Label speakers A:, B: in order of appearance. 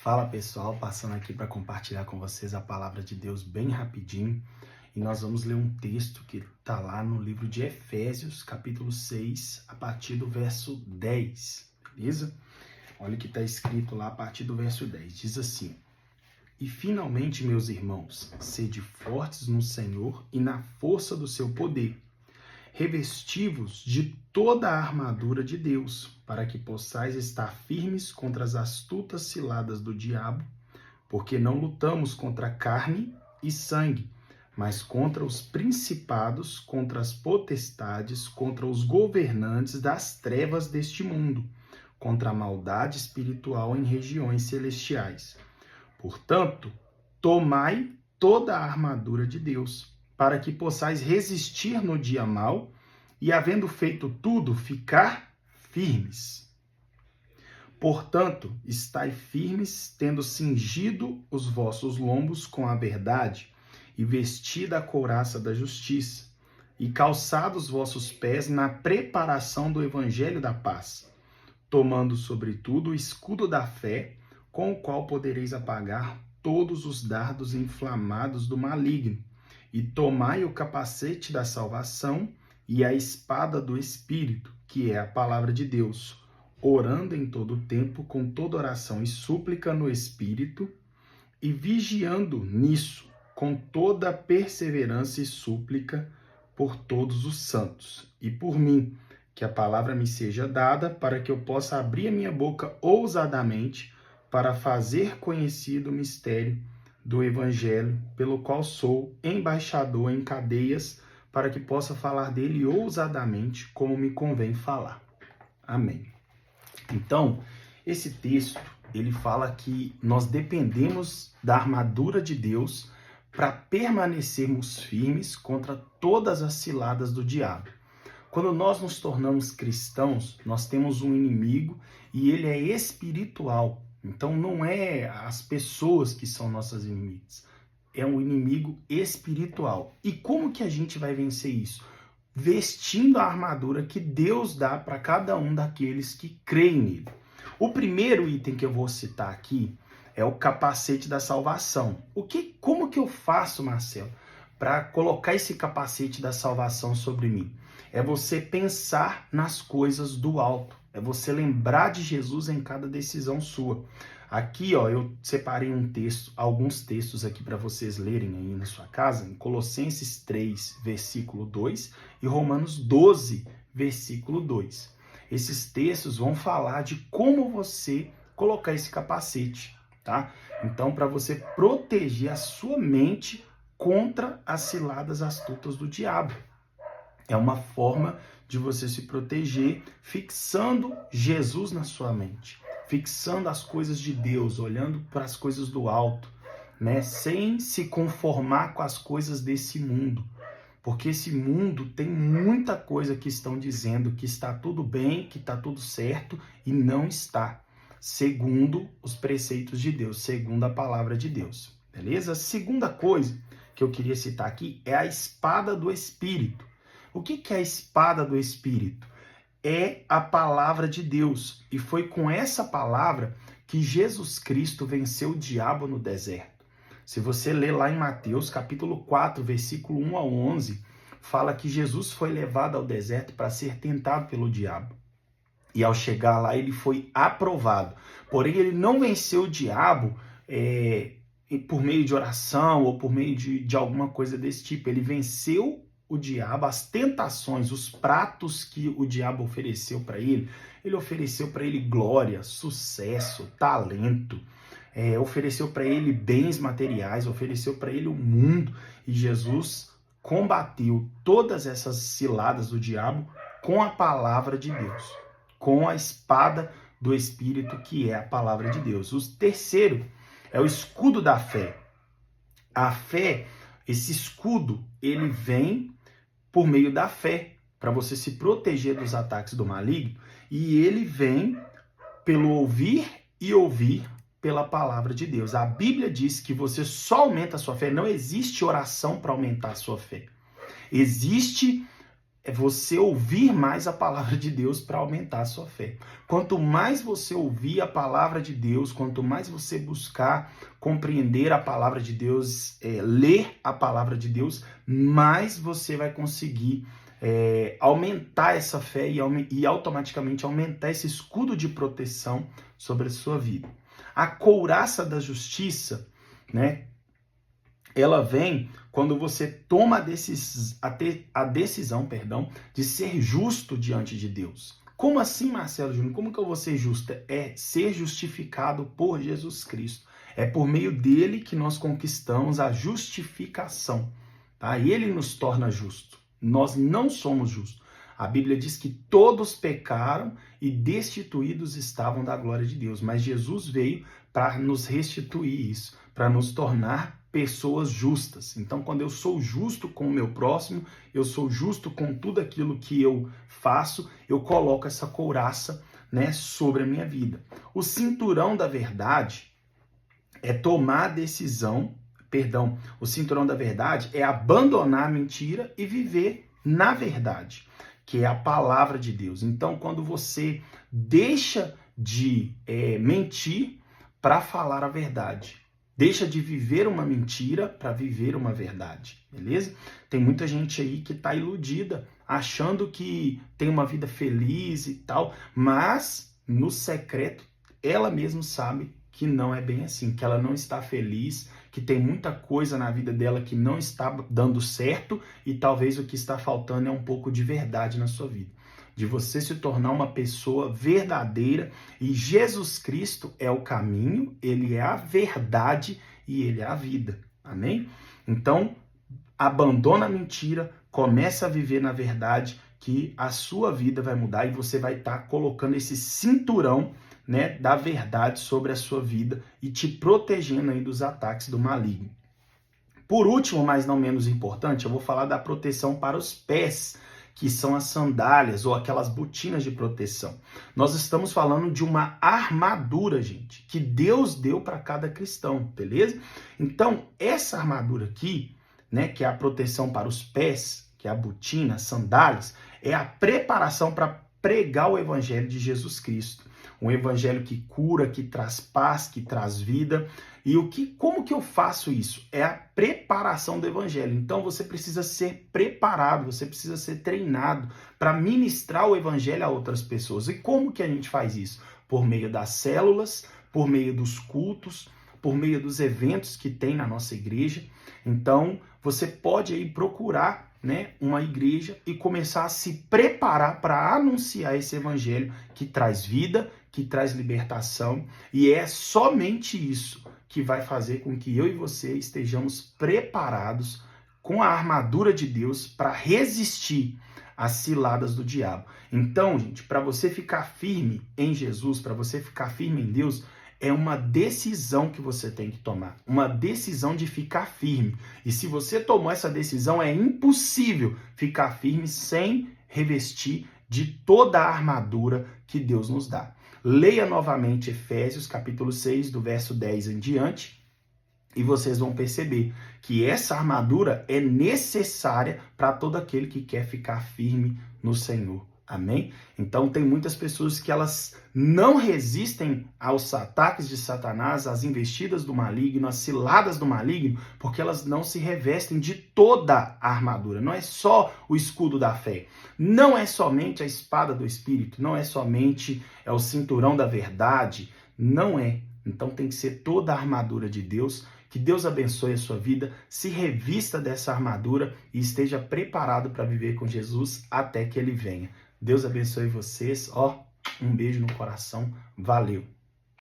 A: Fala pessoal, passando aqui para compartilhar com vocês a palavra de Deus bem rapidinho. E nós vamos ler um texto que está lá no livro de Efésios, capítulo 6, a partir do verso 10, beleza? Olha o que está escrito lá a partir do verso 10, diz assim: E finalmente, meus irmãos, sede fortes no Senhor e na força do seu poder. Revesti-vos de toda a armadura de Deus, para que possais estar firmes contra as astutas ciladas do diabo, porque não lutamos contra carne e sangue, mas contra os principados, contra as potestades, contra os governantes das trevas deste mundo, contra a maldade espiritual em regiões celestiais. Portanto, tomai toda a armadura de Deus, para que possais resistir no dia mau e, havendo feito tudo, ficar firmes. Portanto, estai firmes, tendo cingido os vossos lombos com a verdade, e vestida a couraça da justiça, e calçados os vossos pés na preparação do evangelho da paz, tomando sobretudo o escudo da fé, com o qual podereis apagar todos os dardos inflamados do maligno, e tomai o capacete da salvação e a espada do Espírito, que é a palavra de Deus, orando em todo o tempo com toda oração e súplica no Espírito, e vigiando nisso com toda perseverança e súplica por todos os santos, e por mim, que a palavra me seja dada, para que eu possa abrir a minha boca ousadamente, para fazer conhecido o mistério do Evangelho, pelo qual sou embaixador em cadeias, para que possa falar dele ousadamente, como me convém falar. Amém. Então, esse texto, ele fala que nós dependemos da armadura de Deus para permanecermos firmes contra todas as ciladas do diabo. Quando nós nos tornamos cristãos, nós temos um inimigo e ele é espiritual. Então não é as pessoas que são nossas inimigas, é um inimigo espiritual. E como que a gente vai vencer isso? Vestindo a armadura que Deus dá para cada um daqueles que creem nele. O primeiro item que eu vou citar aqui é o capacete da salvação. Como que eu faço, Marcelo, para colocar esse capacete da salvação sobre mim? É você pensar nas coisas do alto. É você lembrar de Jesus em cada decisão sua. Aqui, ó, eu separei alguns textos aqui para vocês lerem aí na sua casa, em Colossenses 3, versículo 2 e Romanos 12, versículo 2. Esses textos vão falar de como você colocar esse capacete, tá? Então, para você proteger a sua mente contra as ciladas astutas do diabo. É uma forma de você se proteger fixando Jesus na sua mente, fixando as coisas de Deus, olhando para as coisas do alto, né? Sem se conformar com as coisas desse mundo. Porque esse mundo tem muita coisa que estão dizendo que está tudo bem, que está tudo certo e não está, segundo os preceitos de Deus, segundo a palavra de Deus, beleza? A segunda coisa que eu queria citar aqui é a espada do Espírito. O que é a espada do Espírito? É a palavra de Deus. E foi com essa palavra que Jesus Cristo venceu o diabo no deserto. Se você ler lá em Mateus, capítulo 4, versículo 1 a 11, fala que Jesus foi levado ao deserto para ser tentado pelo diabo. E ao chegar lá, ele foi aprovado. Porém, ele não venceu o diabo por meio de oração ou por meio de alguma coisa desse tipo. Ele venceu o diabo, as tentações, os pratos que o diabo ofereceu para ele. Ele ofereceu para ele glória, sucesso, talento, ofereceu para ele bens materiais, ofereceu para ele o mundo. E Jesus combateu todas essas ciladas do diabo com a palavra de Deus, com a espada do Espírito, que é a palavra de Deus. O terceiro é o escudo da fé. A fé, esse escudo, ele vem por meio da fé, para você se proteger dos ataques do maligno, e ele vem pelo ouvir e ouvir pela palavra de Deus. A Bíblia diz que você só aumenta a sua fé, não existe oração para aumentar a sua fé. Existe é você ouvir mais a palavra de Deus para aumentar a sua fé. Quanto mais você ouvir a palavra de Deus, quanto mais você buscar compreender a palavra de Deus, ler a palavra de Deus, mais você vai conseguir aumentar essa fé e automaticamente aumentar esse escudo de proteção sobre a sua vida. A couraça da justiça, né? Ela vem quando você toma a decisão, de ser justo diante de Deus. Como assim, Marcelo Júnior? Como que eu vou ser justo? É ser justificado por Jesus Cristo. É por meio dele que nós conquistamos a justificação. Tá? Ele nos torna justos. Nós não somos justos. A Bíblia diz que todos pecaram e destituídos estavam da glória de Deus. Mas Jesus veio para nos restituir isso, para nos tornar pessoas justas. Então, quando eu sou justo com o meu próximo, eu sou justo com tudo aquilo que eu faço, eu coloco essa couraça, né, sobre a minha vida. O cinturão da verdade é tomar a decisão, o cinturão da verdade é abandonar a mentira e viver na verdade, que é a palavra de Deus. Então, quando você deixa de mentir para falar a verdade, deixa de viver uma mentira para viver uma verdade, beleza? Tem muita gente aí que está iludida, achando que tem uma vida feliz e tal, mas no secreto ela mesma sabe que não é bem assim, que ela não está feliz, que tem muita coisa na vida dela que não está dando certo e talvez o que está faltando é um pouco de verdade na sua vida. De você se tornar uma pessoa verdadeira, e Jesus Cristo é o caminho, ele é a verdade e ele é a vida. Amém? Então, abandona a mentira, começa a viver na verdade, que a sua vida vai mudar e você vai estar colocando esse cinturão, né, da verdade sobre a sua vida e te protegendo aí dos ataques do maligno. Por último, mas não menos importante, eu vou falar da proteção para os pés, que são as sandálias ou aquelas botinas de proteção. Nós estamos falando de uma armadura, gente, que Deus deu para cada cristão, beleza? Então, essa armadura aqui, né, que é a proteção para os pés, que é a botina, as sandálias, é a preparação para pregar o evangelho de Jesus Cristo. Um evangelho que cura, que traz paz, que traz vida. E como que eu faço isso? É a preparação do evangelho. Então você precisa ser preparado, você precisa ser treinado para ministrar o evangelho a outras pessoas. E como que a gente faz isso? Por meio das células, por meio dos cultos, por meio dos eventos que tem na nossa igreja. Então você pode aí procurar, né, uma igreja e começar a se preparar para anunciar esse evangelho que traz vida, que traz libertação, e é somente isso que vai fazer com que eu e você estejamos preparados com a armadura de Deus para resistir às ciladas do diabo. Então, gente, para você ficar firme em Jesus, para você ficar firme em Deus, é uma decisão que você tem que tomar, uma decisão de ficar firme. E se você tomou essa decisão, é impossível ficar firme sem revestir de toda a armadura que Deus nos dá. Leia novamente Efésios capítulo 6, do verso 10 em diante, e vocês vão perceber que essa armadura é necessária para todo aquele que quer ficar firme no Senhor. Amém? Então tem muitas pessoas que elas não resistem aos ataques de Satanás, às investidas do maligno, às ciladas do maligno, porque elas não se revestem de toda a armadura. Não é só o escudo da fé, não é somente a espada do Espírito, não é somente o cinturão da verdade, não é. Então tem que ser toda a armadura de Deus. Que Deus abençoe a sua vida, se revista dessa armadura e esteja preparado para viver com Jesus até que ele venha. Deus abençoe vocês. Um beijo no coração. Valeu.